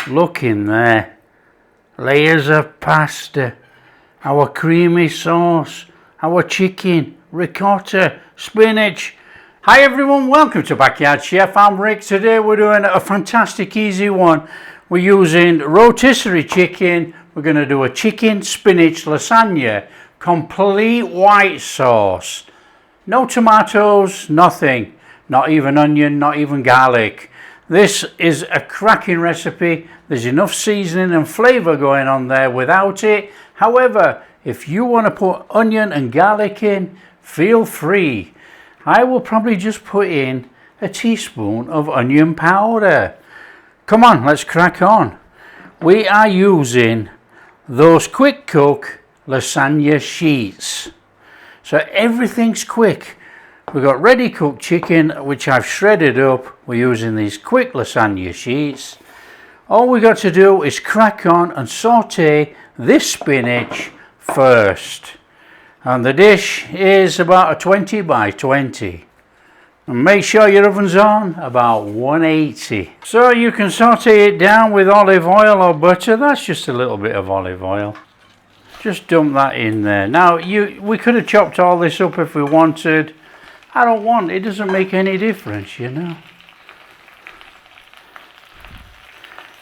Look in there. Layers of pasta, our creamy sauce, our chicken, ricotta, spinach. Hi everyone, welcome to Backyard Chef. I'm Rick. Today we're doing a fantastic easy one. We're using rotisserie chicken. We're going to do a chicken spinach lasagna, complete white sauce. No tomatoes, nothing, not even onion, not even garlic. This is a cracking recipe. There's enough seasoning and flavour going on there without it. However, if you want to put onion and garlic in, feel free. I will probably just put in a teaspoon of onion powder. Come on, let's crack on. We are using those quick cook lasagna sheets. So everything's quick. We've got ready cooked chicken, which I've shredded up. We're using these quick lasagna sheets. All we got to do is crack on and saute this spinach first. And the dish is about a 20 by 20. And make sure your oven's on about 180. So you can saute it down with olive oil or butter. That's just a little bit of olive oil. Just dump that in there. Now we could have chopped all this up if we wanted. I don't want, it doesn't make any difference, you know.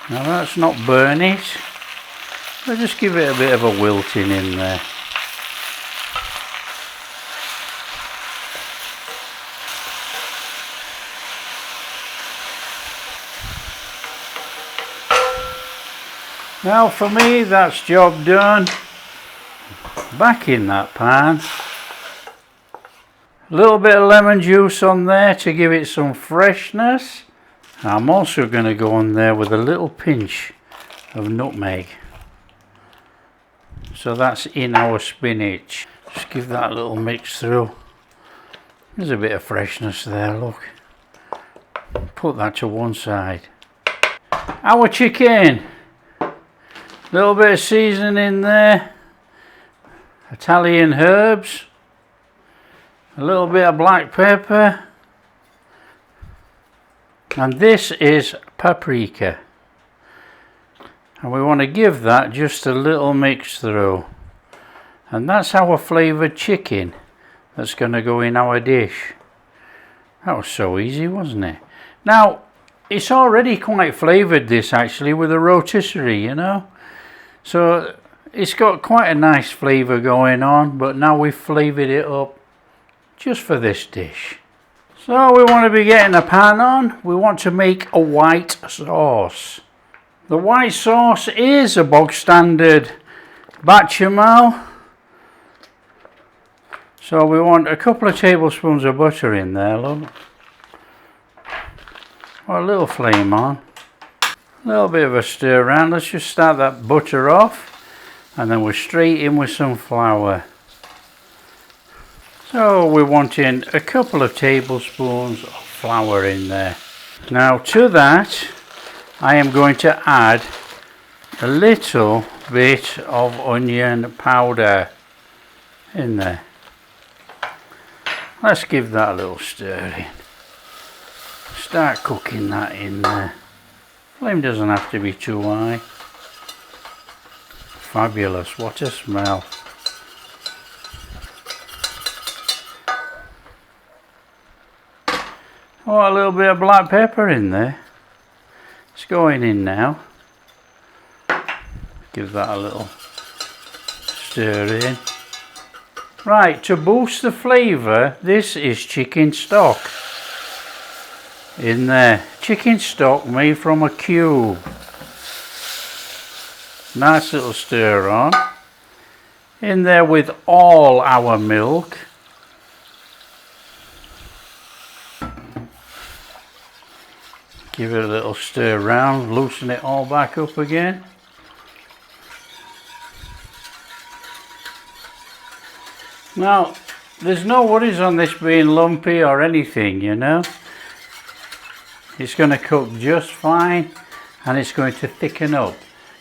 Now let's not burn it. We'll just give it a bit of a wilting in there. Now for me, that's job done. Back in that pan. A little bit of lemon juice on there to give it some freshness. I'm also going to go on there with a little pinch of nutmeg. So that's in our spinach. Just give that a little mix through. There's a bit of freshness there, look. Put that to one side. Our chicken. A little bit of seasoning in there. Italian herbs. A little bit of black pepper, and this is paprika, and we want to give that just a little mix through, and that's our flavoured chicken that's going to go in our dish. That was so easy, wasn't it? Now it's already quite flavoured, this actually, with a rotisserie, you know, so it's got quite a nice flavour going on, but now we've flavoured it up just for this dish. So we want to be getting a pan on. We want to make a white sauce. The white sauce is a bog standard béchamel. So we want a couple of tablespoons of butter in there, look. Or a little flame on. A little bit of a stir around. Let's just start that butter off, and then we're straight in with some flour. So we're wanting a couple of tablespoons of flour in there. Now to that I am going to add a little bit of onion powder in there. Let's give that a little stir in. Start cooking that in there. Flame doesn't have to be too high. Fabulous, what a smell. Oh, a little bit of black pepper in there. It's going in now. Give that a little stir in. Right, to boost the flavour, this is chicken stock in there. Chicken stock made from a cube. Nice little stir on. In there with all our milk. Give it a little stir around, loosen it all back up again. Now, there's no worries on this being lumpy or anything, you know. It's going to cook just fine, and it's going to thicken up.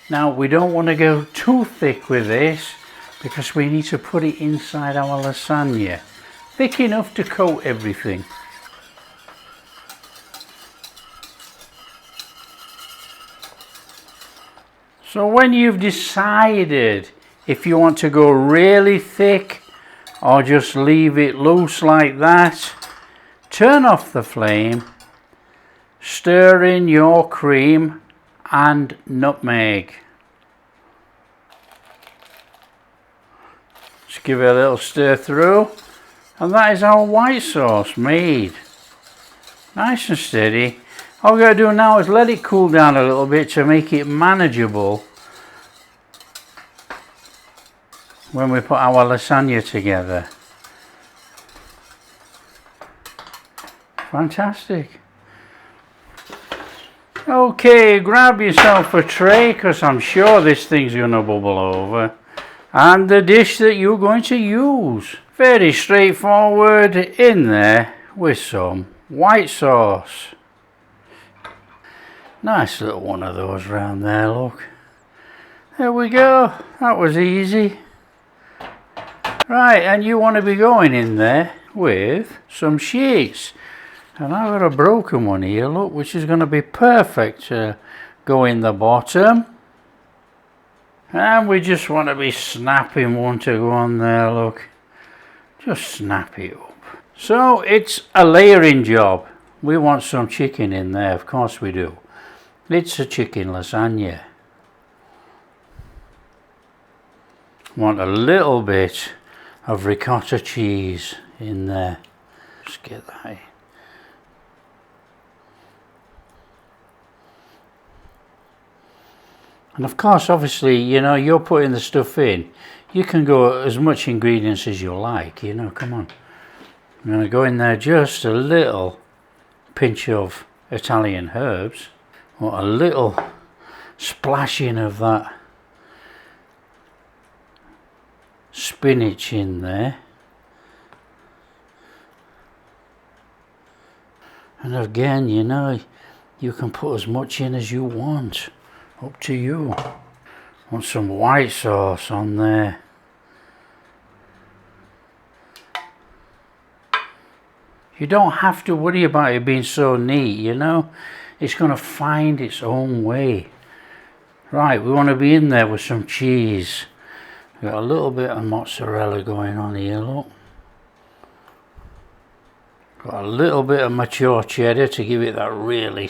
Now, we don't want to go too thick with this because we need to put it inside our lasagna. Thick enough to coat everything. So when you've decided if you want to go really thick or just leave it loose like that, turn off the flame, stir in your cream and nutmeg. Just give it a little stir through, and that is our white sauce made. Nice and steady. All we're going to do now is let it cool down a little bit to make it manageable when we put our lasagna together. Fantastic. Okay, grab yourself a tray, because I'm sure this thing's going to bubble over. And the dish that you're going to use. Very straightforward, in there with some white sauce. Nice little one of those round there, look. There we go, that was easy. Right, and you want to be going in there with some sheets. And I've got a broken one here, look, which is going to be perfect to go in the bottom. And we just want to be snapping one to go on there, look. Just snap it up. So it's a layering job. We want some chicken in there, of course we do. It's a chicken lasagna. Want a little bit of ricotta cheese in there. Just get that in. And of course, obviously, you know, you're putting the stuff in. You can go as much ingredients as you like, you know, come on. I'm going to go in there just a little pinch of Italian herbs. Or a little splashing of that spinach in there. And again, you know, you can put as much in as you want. Up to you. Want some white sauce on there. You don't have to worry about it being so neat, you know. It's going to find its own way. Right, we want to be in there with some cheese. Got a little bit of mozzarella going on here, look. Got a little bit of mature cheddar to give it that really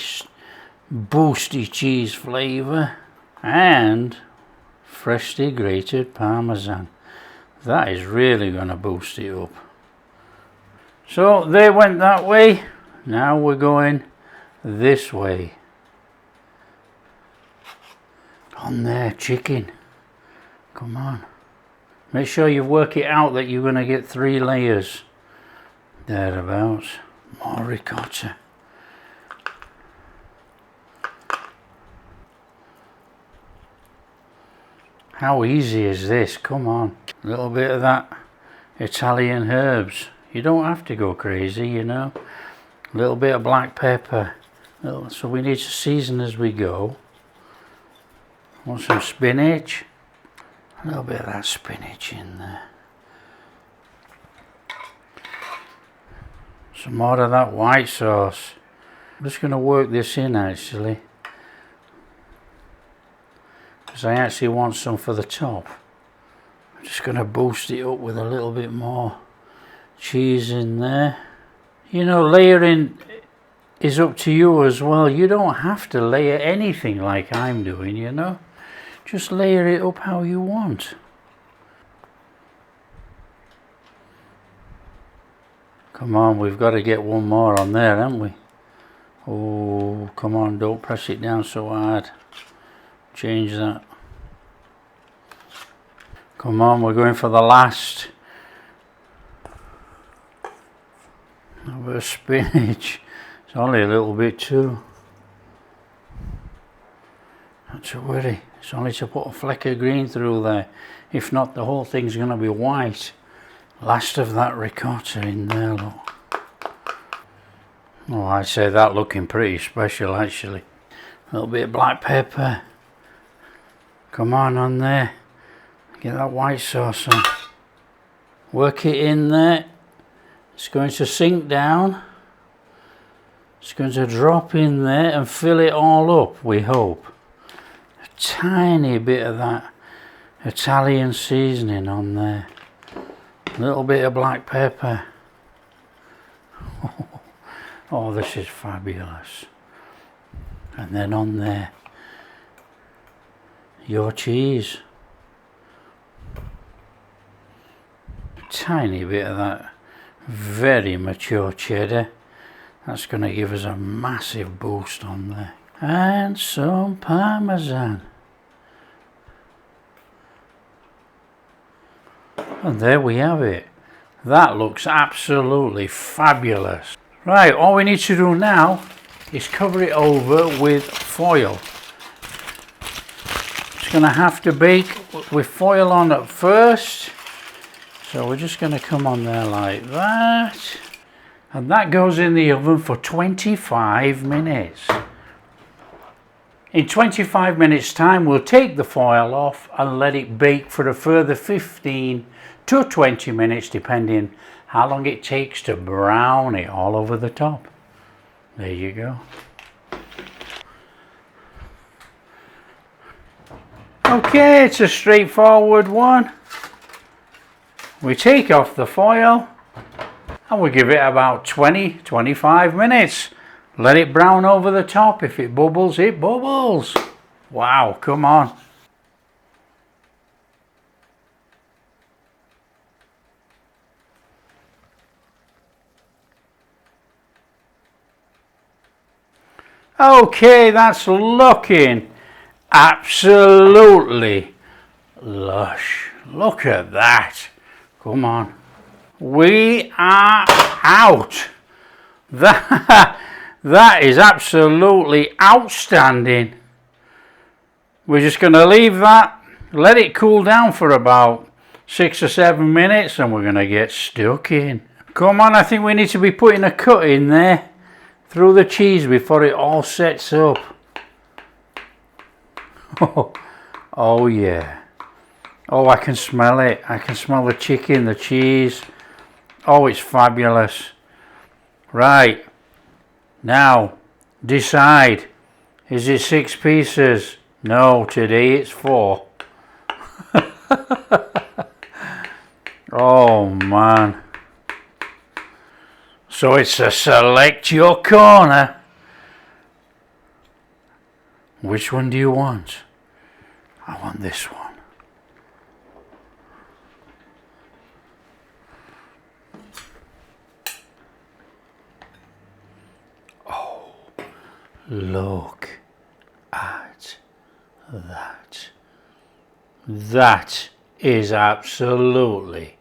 boosty cheese flavour. And freshly grated parmesan. That is really going to boost it up. So they went that way. Now we're going this way. On there, chicken. Come on. Make sure you work it out that you're going to get 3 layers. Thereabouts. More ricotta. How easy is this? Come on. A little bit of that Italian herbs. You don't have to go crazy, you know. A little bit of black pepper. So we need to season as we go. Want some spinach. A little bit of that spinach in there. Some more of that white sauce. I'm just going to work this in actually. Because I actually want some for the top. I'm just going to boost it up with a little bit more cheese in there. You know, layering is up to you as well. You don't have to layer anything like I'm doing, you know. Just layer it up how you want. Come on, we've got to get one more on there, haven't we? Oh, come on, don't press it down so hard. Change that. Come on, we're going for the last. A bit of spinach. It's only a little bit too. Not to worry. It's only to put a fleck of green through there. If not, the whole thing's going to be white. Last of that ricotta in there, look. Oh, I'd say that looking pretty special actually. A little bit of black pepper. Come on there. Get that white sauce on. Work it in there. It's going to sink down. It's going to drop in there and fill it all up, we hope. tiny bit of that Italian seasoning on there. A little bit of black pepper. Oh, this is fabulous. And then on there, your cheese. Tiny bit of that very mature cheddar. That's going to give us a massive boost on there. And some parmesan. And there we have it. That looks absolutely fabulous. Right, all we need to do now is cover it over with foil. It's going to have to bake with foil on at first. So we're just going to come on there like that. And that goes in the oven for 25 minutes. In 25 minutes time, we'll take the foil off and let it bake for a further 15 to 20 minutes, depending how long it takes to brown it all over the top. There you go. Okay, it's a straightforward one. We take off the foil and we give it about 20-25 minutes. Let it brown over the top. If it bubbles, it bubbles. Wow, come on. Okay, that's looking absolutely lush. Look at that. Come on. We are out. That is absolutely outstanding. We're just going to leave that, let it cool down for about 6 or 7 minutes, and we're going to get stuck in. Come on, I think we need to be putting a cut in there through the cheese before it all sets up. Oh yeah. Oh, I can smell it. I can smell the chicken, the cheese. Oh, it's fabulous. Right. Now, decide. Is it 6 pieces? No, today it's 4. Oh, man. So it's a select your corner. Which one do you want? I want this one. Look at that. That is absolutely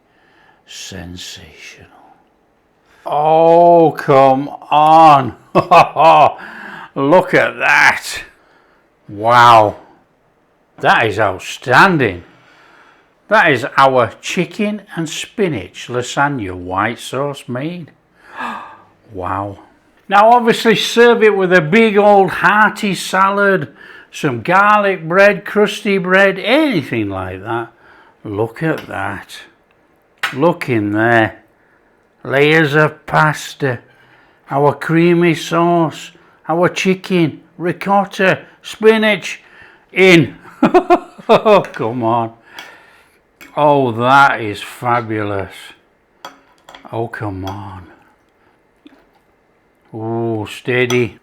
sensational. Oh, come on. Look at that. Wow. That is outstanding. That is our chicken and spinach lasagna white sauce made. Wow. Now obviously serve it with a big old hearty salad, some garlic bread, crusty bread, anything like that. Look at that. Look in there. Layers of pasta, our creamy sauce, our chicken, ricotta, spinach in. Oh, come on. Oh, that is fabulous. Oh, come on. Oh, steady.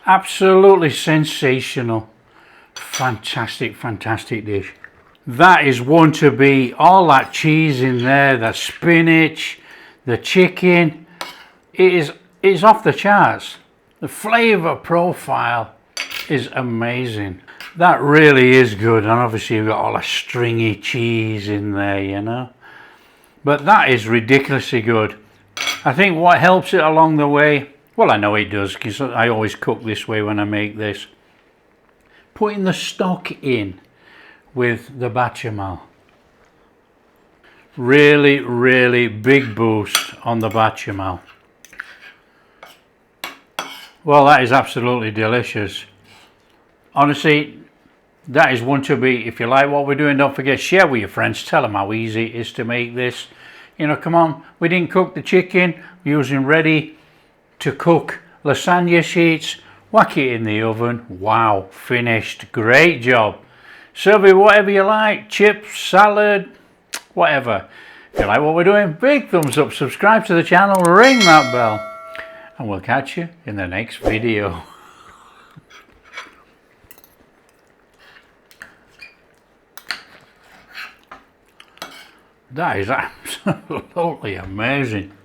Absolutely sensational. Fantastic, fantastic dish. That is one to beat. All that cheese in there, the spinach, the chicken. It is off the charts. The flavour profile is amazing. That really is good, and obviously you've got all the stringy cheese in there, you know. But that is ridiculously good. I think what helps it along the way, well, I know it does because I always cook this way when I make this. Putting the stock in with the bechamel. Really, really big boost on the bechamel. Well, that is absolutely delicious. Honestly, that is one to beat. If you like what we're doing, don't forget, share with your friends. Tell them how easy it is to make this. You know, come on, we didn't cook the chicken. We're using ready to cook lasagna sheets. Whack it in the oven. Wow, finished. Great job. Serve it whatever you like, chips, salad, whatever. If you like what we're doing, big thumbs up, subscribe to the channel, ring that bell, and we'll catch you in the next video. That is absolutely amazing.